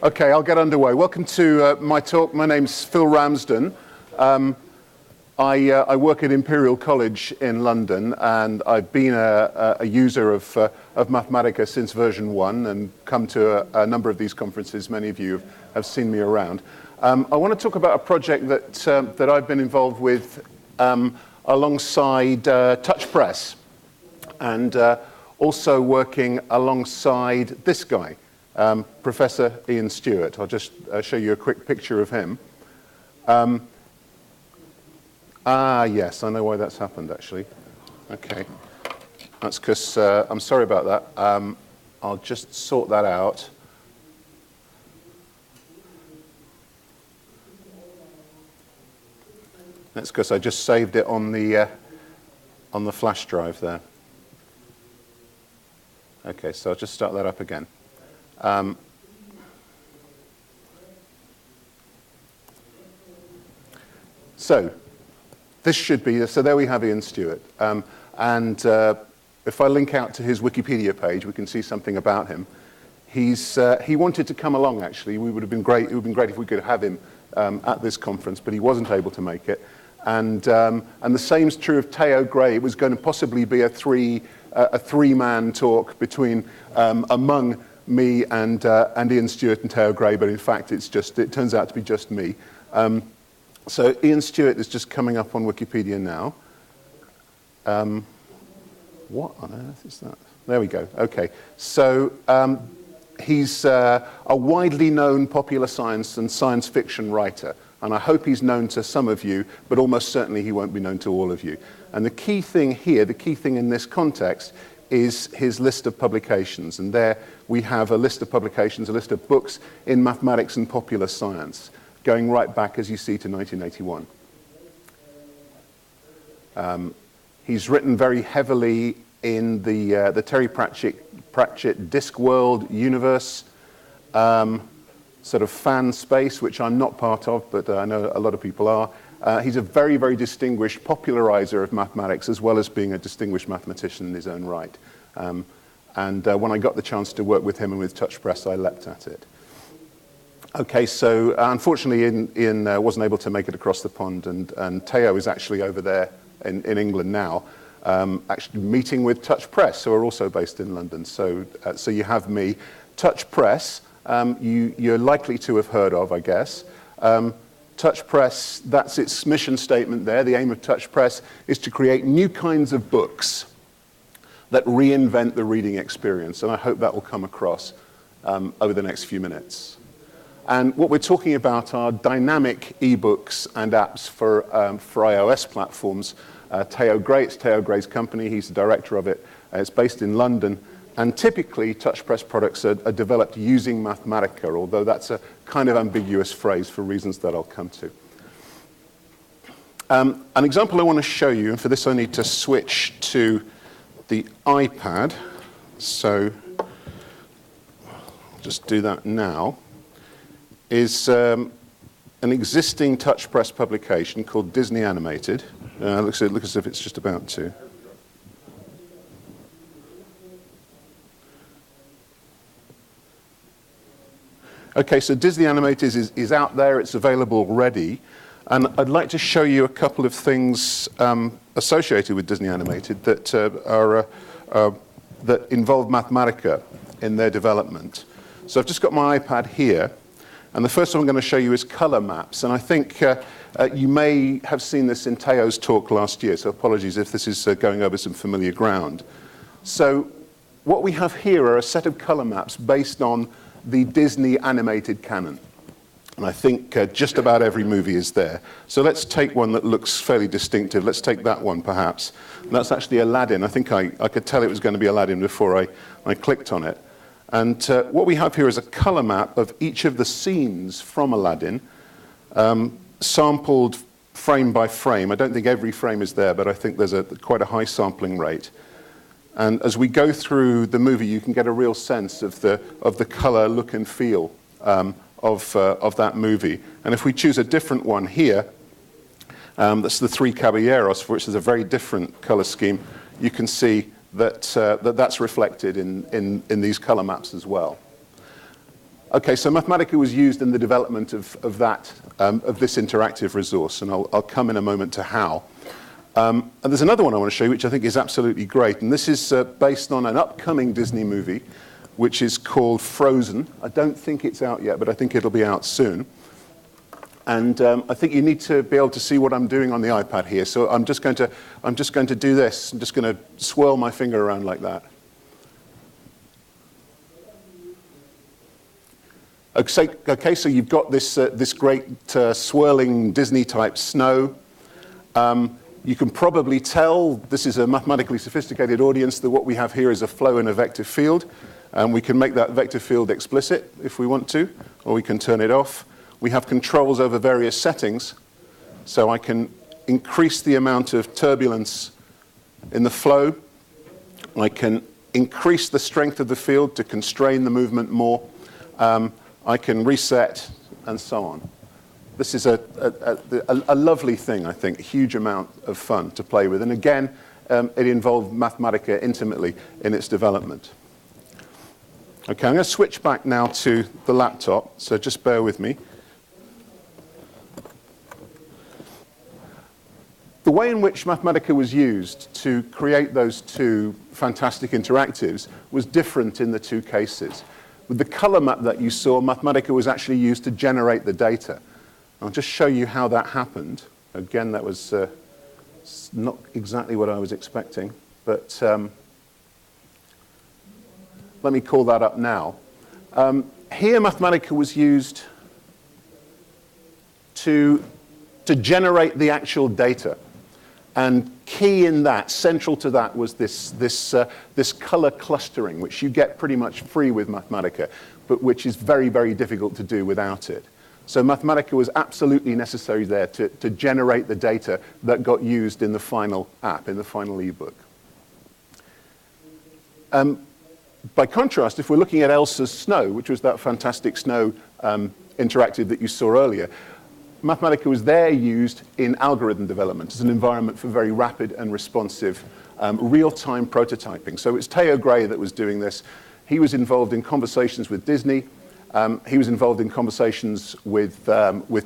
Okay, I'll get underway. Welcome to my talk. My name's Phil Ramsden. I work at Imperial College in London, and I've been a user of Mathematica since version 1 and come to a number of these conferences. Many of you have seen me around. I want to talk about a project that I've been involved with alongside TouchPress, and also working alongside this guy, Professor Ian Stewart. I'll just show you a quick picture of him. Yes, I know why that's happened, actually. Okay. That's because, I'm sorry about that. I'll just sort that out. That's because I just saved it on the flash drive there. Okay, so I'll just start that up again. So this should be, so there we have Ian Stewart. If I link out to his Wikipedia page, we can see something about him. He wanted to come along, actually. It would have been great if we could have him at this conference, but he wasn't able to make it. And the same's true of Theo Gray. It was going to possibly be a three-man talk between among me and Ian Stewart and Theo Gray, but in fact it turns out to be just me. So Ian Stewart is just coming up on Wikipedia now. What on earth is that? There we go. Okay. So he's a widely known popular science and science fiction writer. And I hope he's known to some of you, but almost certainly he won't be known to all of you. And the key thing here, the key thing in this context, is his list of publications. And there we have a list of publications, a list of books in mathematics and popular science, going right back, as you see, to 1981. He's written very heavily in the Terry Pratchett Discworld universe, sort of fan space, which I'm not part of, but I know a lot of people are. He's a very, very distinguished popularizer of mathematics, as well as being a distinguished mathematician in his own right. When I got the chance to work with him and with TouchPress, I leapt at it. Okay, so unfortunately Ian wasn't able to make it across the pond, and Theo is actually over there in England now, actually meeting with TouchPress, who are also based in London. So you have me. TouchPress, you're likely to have heard of, I guess. TouchPress, that's its mission statement there. The aim of TouchPress is to create new kinds of books that reinvent the reading experience, and I hope that will come across over the next few minutes. And what we're talking about are dynamic ebooks and apps for iOS platforms. Theo Gray, it's Theo Gray's company. He's the director of it. It's based in London. And typically, TouchPress products are developed using Mathematica, although that's a kind of ambiguous phrase for reasons that I'll come to. An example I want to show you, and for this I need to switch to the iPad. So I'll just do that now. Is an existing TouchPress publication called Disney Animated. Looks as if it's just about to. Okay, so Disney Animated is out there. It's available already. And I'd like to show you a couple of things associated with Disney Animated that that involve Mathematica in their development. So I've just got my iPad here. And the first one I'm going to show you is color maps. And I think you may have seen this in Theo's talk last year, so apologies if this is going over some familiar ground. So what we have here are a set of color maps based on the Disney animated canon. And I think just about every movie is there. So let's take one that looks fairly distinctive. Let's take that one, perhaps. And that's actually Aladdin. I think I could tell it was going to be Aladdin before I clicked on it. And what we have here is a color map of each of the scenes from Aladdin, sampled frame by frame. I don't think every frame is there, but I think there's quite a high sampling rate. And as we go through the movie, you can get a real sense of the color, look, and feel of that movie. And if we choose a different one here, that's the Three Caballeros, for which there's a very different color scheme, you can see that's reflected in these color maps as well. Okay, so Mathematica was used in the development of this interactive resource, and I'll come in a moment to how. And there's another one I want to show you, which I think is absolutely great, and this is based on an upcoming Disney movie, which is called Frozen. I don't think it's out yet, but I think it'll be out soon. And I think you need to be able to see what I'm doing on the iPad here. So I'm just going to do this. I'm just going to swirl my finger around like that. Okay, so you've got this great swirling Disney-type snow. You can probably tell, this is a mathematically sophisticated audience, that what we have here is a flow in a vector field. And we can make that vector field explicit if we want to, or we can turn it off. We have controls over various settings. So I can increase the amount of turbulence in the flow. I can increase the strength of the field to constrain the movement more. I can reset, and so on. This is a lovely thing, I think, a huge amount of fun to play with. And again, it involved Mathematica intimately in its development. Okay, I'm going to switch back now to the laptop, so just bear with me. The way in which Mathematica was used to create those two fantastic interactives was different in the two cases. With the color map that you saw, Mathematica was actually used to generate the data. I'll just show you how that happened. Again, that was not exactly what I was expecting, but let me call that up now. Here, Mathematica was used to generate the actual data. And key in that, central to that, was this color clustering, which you get pretty much free with Mathematica, but which is very, very difficult to do without it. So Mathematica was absolutely necessary there to generate the data that got used in the final app, in the final ebook. By contrast, if we're looking at Elsa's Snow, which was that fantastic snow interactive that you saw earlier, Mathematica was there used in algorithm development as an environment for very rapid and responsive real-time prototyping. So it's Theo Gray that was doing this. He was involved in conversations with Disney. He was involved in conversations with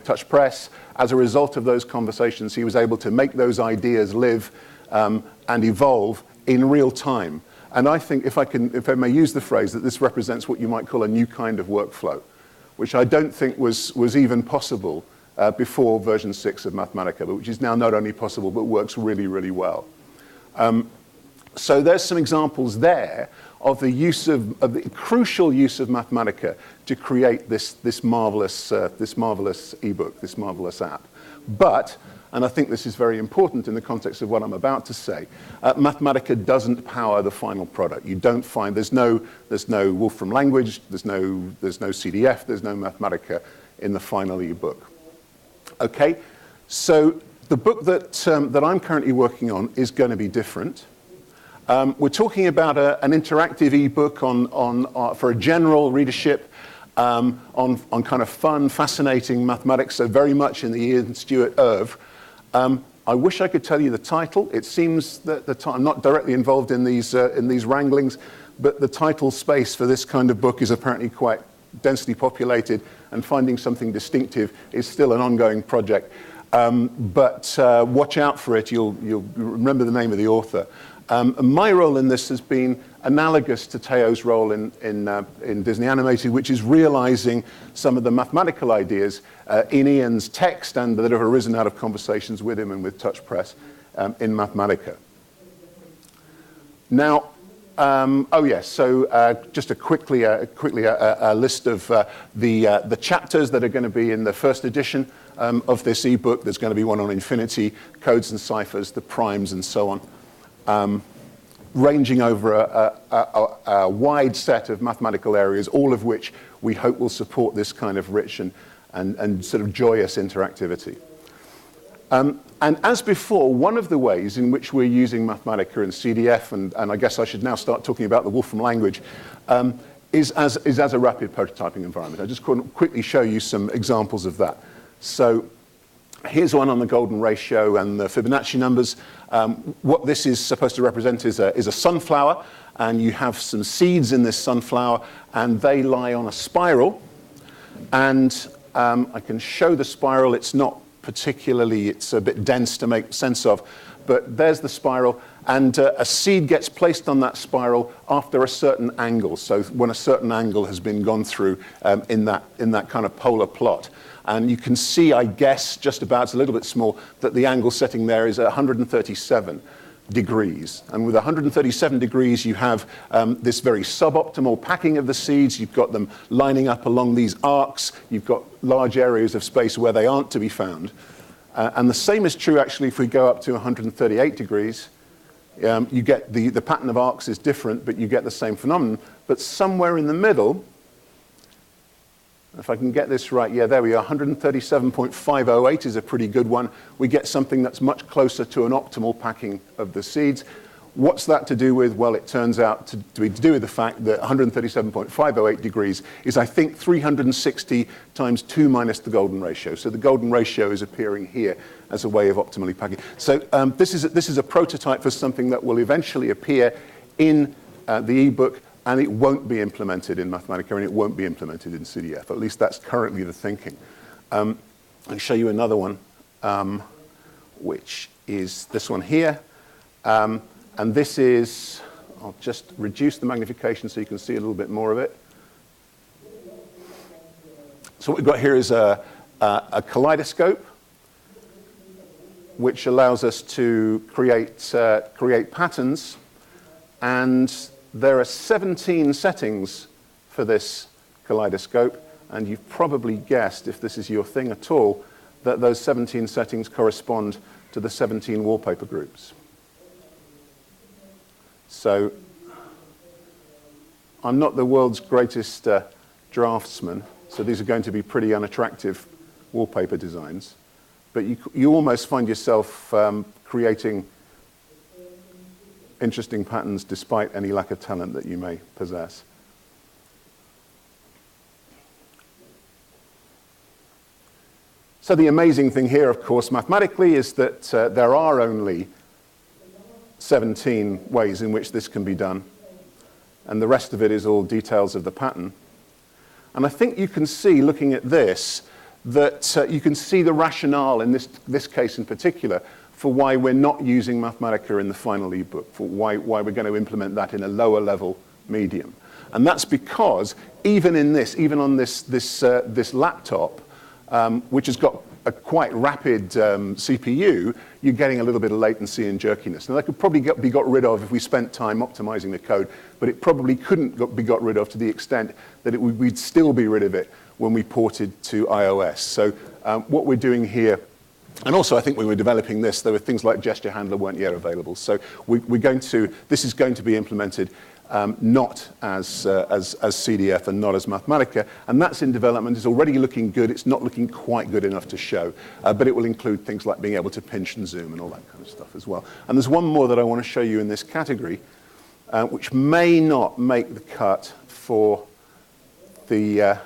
Touch Press. As a result of those conversations, he was able to make those ideas live and evolve in real time. And I think, if I may use the phrase, that this represents what you might call a new kind of workflow, which I don't think was even possible before version 6 of Mathematica, but which is now not only possible, but works really, really well. So there's some examples there of the use of the crucial use of Mathematica to create this marvelous ebook, this marvelous app. But, and I think this is very important in the context of what I'm about to say, Mathematica doesn't power the final product. You don't find, there's no Wolfram language, there's no CDF, there's no Mathematica in the final ebook. Okay, so the book that I'm currently working on is going to be different. We're talking about an interactive ebook for a general readership on kind of fun, fascinating mathematics, so very much in the Ian Stewart oeuvre. I wish I could tell you the title. It seems that I'm not directly involved in these wranglings, but the title space for this kind of book is apparently quite densely populated, and finding something distinctive is still an ongoing project. But watch out for it. You'll remember the name of the author. My role in this has been analogous to Theo's role in Disney Animated, which is realizing some of the mathematical ideas in Ian's text and that have arisen out of conversations with him and with Touch Press in Mathematica. Now, oh yes, so just quickly a list of the chapters that are going to be in the first edition of this ebook. There's going to be one on infinity, codes and ciphers, the primes, and so on, ranging over a wide set of mathematical areas, all of which we hope will support this kind of rich and sort of joyous interactivity. And as before, one of the ways in which we're using Mathematica and CDF, and I guess I should now start talking about the Wolfram language, is as a rapid prototyping environment. I just quickly show you some examples of that. So here's one on the golden ratio and the Fibonacci numbers. What this is supposed to represent is a sunflower, and you have some seeds in this sunflower, and they lie on a spiral. And I can show the spiral. It's not particularly, it's a bit dense to make sense of, but there's the spiral. And a seed gets placed on that spiral after a certain angle. So when a certain angle has been gone through in that kind of polar plot. And you can see, I guess, just about, it's a little bit small, that the angle setting there is 137 degrees. And with 137 degrees, you have this very suboptimal packing of the seeds. You've got them lining up along these arcs. You've got large areas of space where they aren't to be found. And the same is true, actually, if we go up to 138 degrees. You get the pattern of arcs is different, but you get the same phenomenon. But somewhere in the middle, if I can get this right, yeah, there we are, 137.508 is a pretty good one. We get something that's much closer to an optimal packing of the seeds. What's that to do with? Well, it turns out to be to do with the fact that 137.508 degrees is, I think, 360 times 2 minus the golden ratio. So the golden ratio is appearing here as a way of optimally packing. So this is a prototype for something that will eventually appear in the ebook, and it won't be implemented in Mathematica, and it won't be implemented in CDF. At least that's currently the thinking. I'll show you another one, which is this one here. And this is, I'll just reduce the magnification so you can see a little bit more of it. So what we've got here is a kaleidoscope, which allows us to create patterns. And there are 17 settings for this kaleidoscope. And you've probably guessed, if this is your thing at all, that those 17 settings correspond to the 17 wallpaper groups. So I'm not the world's greatest draftsman, so these are going to be pretty unattractive wallpaper designs. But you almost find yourself creating interesting patterns despite any lack of talent that you may possess. So the amazing thing here, of course, mathematically, is that there are only 17 ways in which this can be done, and the rest of it is all details of the pattern. And I think you can see, looking at this, that you can see the rationale in this case in particular for why we're not using Mathematica in the final ebook, for why we're going to implement that in a lower level medium. And that's because even on this laptop, which has got a quite rapid CPU, you're getting a little bit of latency and jerkiness. Now, that could probably be got rid of if we spent time optimizing the code, but it probably couldn't be got rid of to the extent that we'd still be rid of it when we ported to iOS. So what we're doing here, and also I think when we were developing this, there were things like gesture handler weren't yet available. So this is going to be implemented not as CDF and not as Mathematica, and that's in development. It's already looking good. It's not looking quite good enough to show, but it will include things like being able to pinch and zoom and all that kind of stuff as well. And there's one more that I want to show you in this category, which may not make the cut for the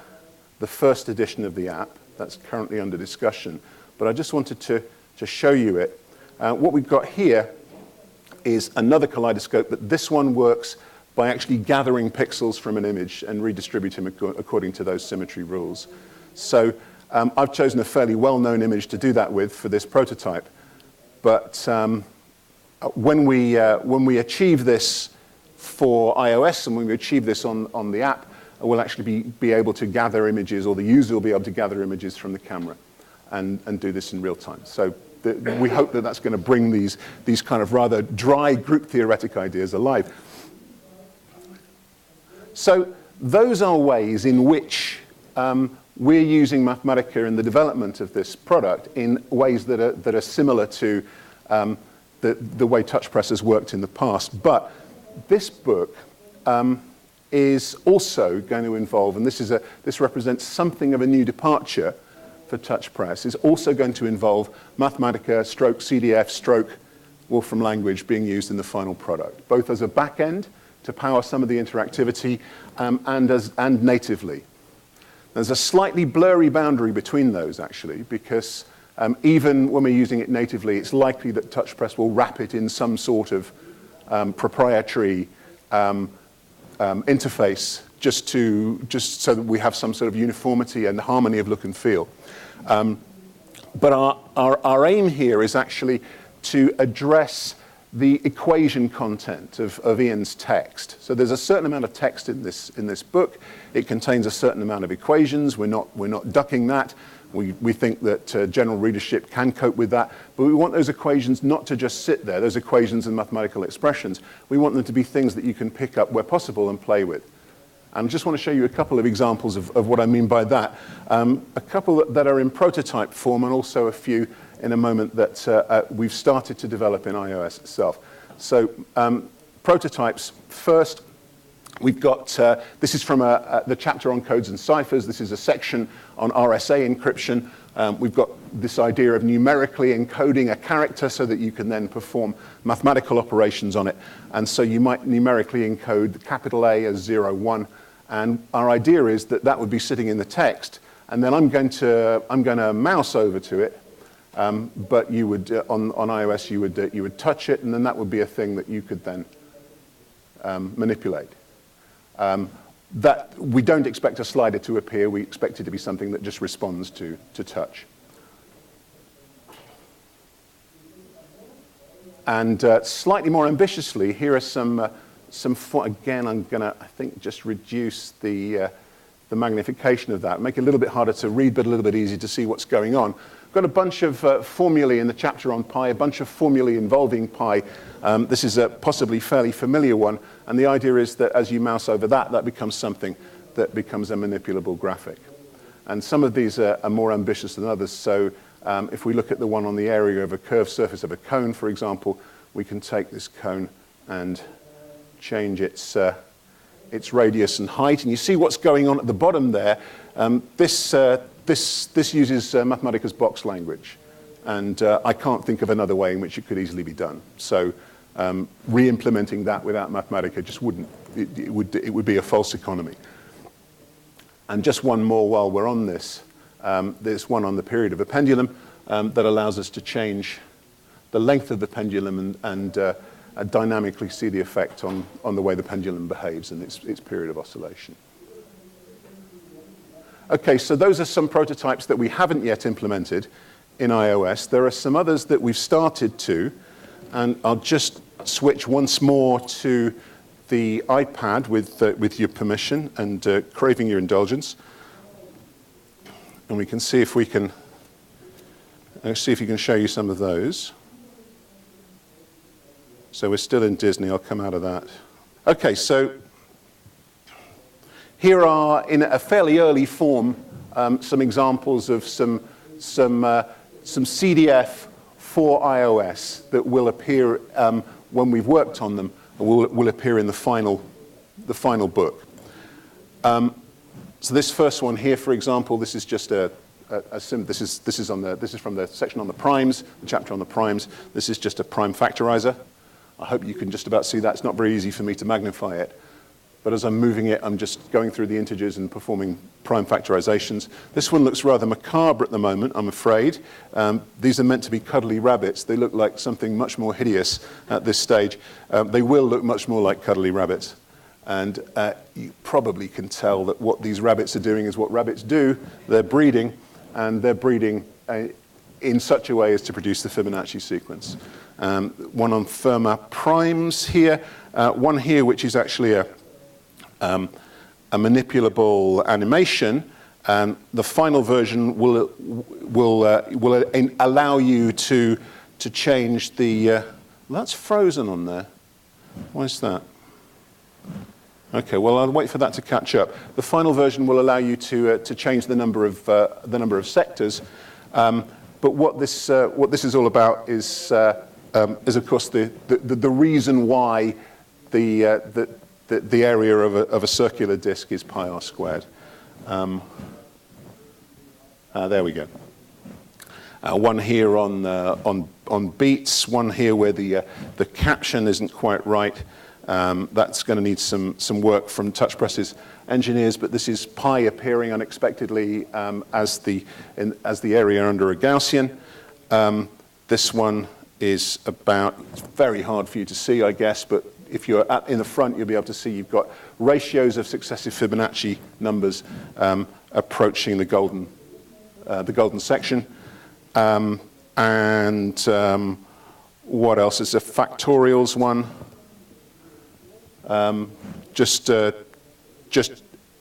first edition of the app. That's currently under discussion, but I just wanted to show you it. What we've got here is another kaleidoscope, but this one works by actually gathering pixels from an image and redistributing them according to those symmetry rules. So I've chosen a fairly well-known image to do that with for this prototype. But when we achieve this for iOS and when we achieve this on the app, we'll actually be able to gather images, or the user will be able to gather images from the camera and do this in real time. So we hope that that's going to bring these kind of rather dry group theoretic ideas alive. So those are ways in which we're using Mathematica in the development of this product in ways that are similar to the way TouchPress has worked in the past. But this book is also going to involve, and this represents something of a new departure for TouchPress, is also going to involve Mathematica, stroke CDF, stroke Wolfram language being used in the final product, both as a back-end to power some of the interactivity and natively. There's a slightly blurry boundary between those, actually, because even when we're using it natively, it's likely that TouchPress will wrap it in some sort of proprietary interface just so that we have some sort of uniformity and harmony of look and feel. But our aim here is actually to address the equation content of Ian's text. So there's a certain amount of text in this book. It contains a certain amount of equations. We're not ducking that. We think that general readership can cope with that, but we want those equations not to just sit there, those equations and mathematical expressions. We want them to be things that you can pick up where possible and play with. And I just want to show you a couple of examples of what I mean by that. A couple that are in prototype form, and also a few in a moment that we've started to develop in iOS itself. So prototypes first. We've got, this is from the chapter on codes and ciphers. This is a section on RSA encryption. We've got this idea of numerically encoding a character so that you can then perform mathematical operations on it. And so you might numerically encode the capital A as 0, 1. And our idea is that that would be sitting in the text. And then I'm going to mouse over to it. But you would, on iOS, you would touch it, and then that would be a thing that you could then manipulate. That we don't expect a slider to appear. We expect it to be something that just responds to touch. And slightly more ambitiously, here are some again, I'm going to, I think, just reduce the magnification of that, make it a little bit harder to read, but a little bit easier to see what's going on. I've got a bunch of formulae in the chapter on pi, a bunch of formulae involving pi. This is a possibly fairly familiar one, and the idea is that as you mouse over that, that becomes something that becomes a manipulable graphic. And some of these are more ambitious than others. So if we look at the one on the area of a curved surface of a cone, for example, we can take this cone and change its radius and height. And you see what's going on at the bottom there. This uses Mathematica's box language. And I can't think of another way in which it could easily be done. So re-implementing that without Mathematica just wouldn't, it would be a false economy. And just one more while we're on this. There's one on the period of a pendulum that allows us to change the length of the pendulum and dynamically see the effect on the way the pendulum behaves in its period of oscillation. Okay, so those are some prototypes that we haven't yet implemented in iOS. There are some others that we've started to, and I'll just switch once more to the iPad with your permission and craving your indulgence. And we can see if we can show you some of those. So we're still in Disney. I'll come out of that. Okay, so here are, in a fairly early form, some examples of some CDF for iOS that will appear when we've worked on them, will appear in the final book. So this first one here, for example, this is just this is from the section on the primes, the chapter on the primes. This is just a prime factorizer. I hope you can just about see that. It's not very easy for me to magnify it. But as I'm moving it, I'm just going through the integers and performing prime factorizations. This one looks rather macabre at the moment, I'm afraid. These are meant to be cuddly rabbits. They look like something much more hideous at this stage. They will look much more like cuddly rabbits. And you probably can tell that what these rabbits are doing is what rabbits do. They're breeding, and they're breeding in such a way as to produce the Fibonacci sequence. One on Fermat primes here. One here which is actually a manipulable animation. The final version will allow you to change the. Well, that's frozen on there. Why is that? Okay, well I'll wait for that to catch up. The final version will allow you to change the number of sectors. But what this is all about is of course the reason why the area of a circular disk is pi r squared. There we go. One here on beats. One here where the caption isn't quite right. That's going to need some work from touch presses engineers. But this is pi appearing unexpectedly as the area under a Gaussian. This one is about. It's very hard for you to see, I guess, but if you're in the front, you'll be able to see you've got ratios of successive Fibonacci numbers approaching the golden section. What else? It's a factorials one. Just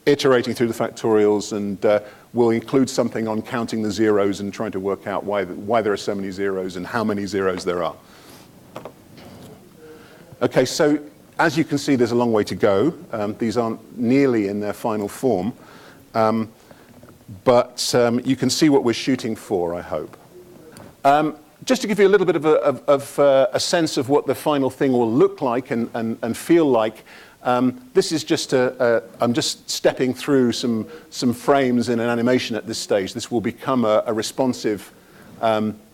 iterating through the factorials, and we'll include something on counting the zeros and trying to work out why there are so many zeros and how many zeros there are. Okay, so as you can see, there's a long way to go. These aren't nearly in their final form, but you can see what we're shooting for, I hope. Just to give you a little bit of a sense of what the final thing will look like and feel like, this is just I'm just stepping through some frames in an animation at this stage. This will become a responsive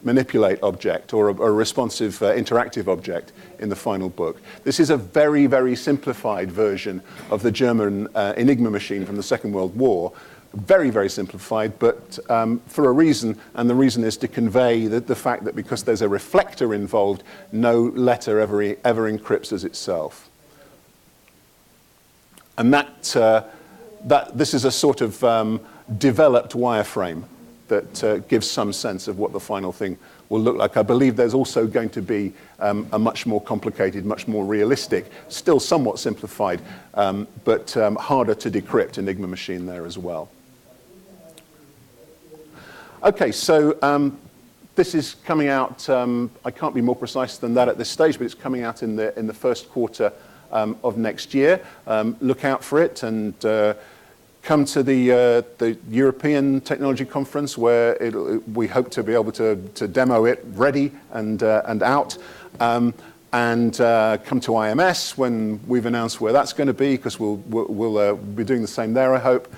manipulate object, or a responsive interactive object in the final book. This is a very, very simplified version of the German Enigma machine from the Second World War. Very, very simplified, but for a reason, and the reason is to convey the fact that because there's a reflector involved, no letter ever encrypts as itself. And this is a sort of developed wireframe that gives some sense of what the final thing will look like. I believe there's also going to be a much more complicated, much more realistic, still somewhat simplified, but harder to decrypt Enigma machine there as well. Okay, so this is coming out, I can't be more precise than that at this stage, but it's coming out in the first quarter of next year. Look out for it, and come to the European Technology Conference, where we hope to be able to demo it ready and out. And come to IMS when we've announced where that's going to be, because we'll be doing the same there, I hope.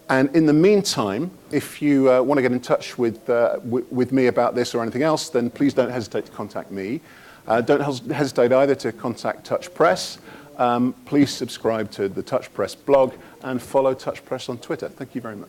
And in the meantime, if you want to get in touch with me about this or anything else, then please don't hesitate to contact me. Don't hesitate either to contact Touch Press. Please subscribe to the Touch Press blog and follow Touch Press on Twitter. Thank you very much.